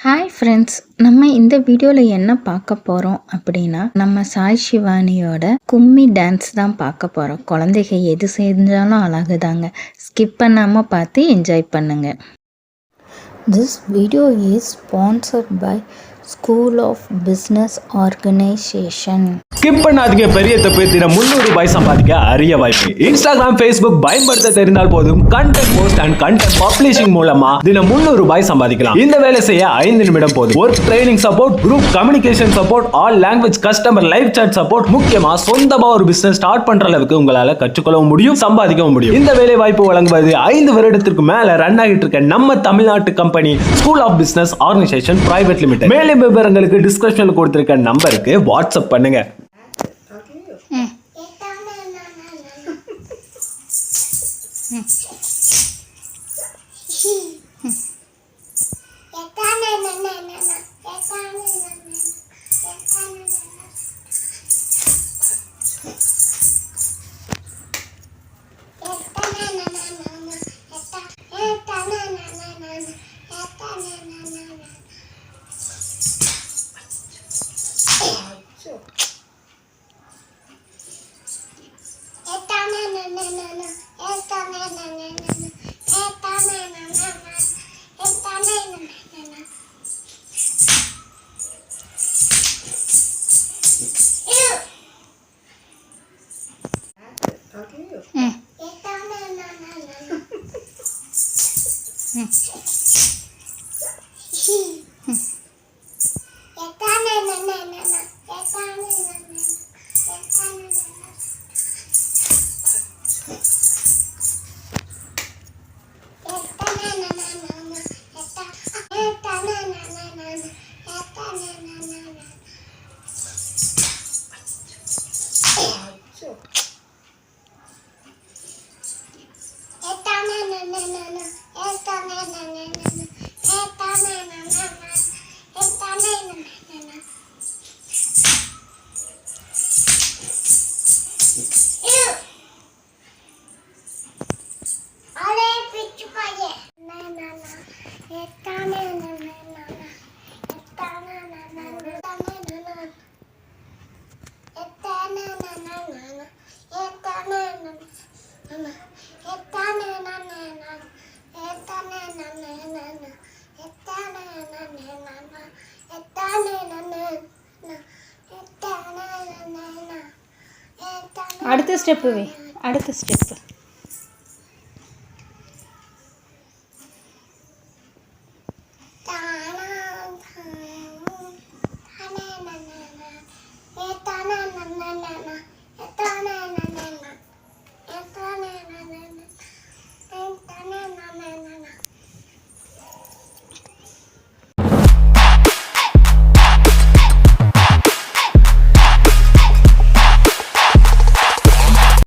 Hi friends, நம்ம இந்த வீடியோவில் என்ன பார்க்க போகிறோம் அப்படின்னா, நம்ம சாய் ஷிவானியோட கும்மி டான்ஸ் தான் பார்க்க போகிறோம். குழந்தைங்க எது செஞ்சாலும் அழகுதாங்க. ஸ்கிப் பண்ணாமல் பார்த்து என்ஜாய் பண்ணுங்க. This video is sponsored by school of business organisation. Skip பண்ணாதீங்க. பெரிய தப்பு. தினம் 300 ரூபாய் சம்பாதிக்க அரிய வாய்ப்பு. இன்ஸ்டாகிராம், ஃபேஸ்புக் பயன்படுத்த தெரிந்தால் போதும். Content post and content publishing மூலமா தினம் 300 ரூபாய் சம்பாதிக்கலாம். இந்த வேலை செய்ய 5 நிமிடம் போதும். Work training support, group communication support, all language customer live chat support, முக்கியமா சொந்தமா ஒரு பிசினஸ் ஸ்டார்ட் பண்ற அளவுக்கு உங்களால கற்றுக்கொள்ளவும் முடியும், சம்பாதிக்கவும் முடியும். இந்த வேலை வாய்ப்பு வழங்குவது 5 வருடத்திற்கு மேல ரன் ஆகிட்டு இருக்க நம்ம தமிழ்நாட்டு company school of business organisation private limited. மேலும் விவரங்களுக்கு டிஸ்கிரிப்ஷன்ல கொடுத்திருக்க நம்பருக்கு வாட்ஸ்அப் பண்ணுங்க. அடுத்த ஸ்டெப்பு அடுத்த ஸ்டெப்பு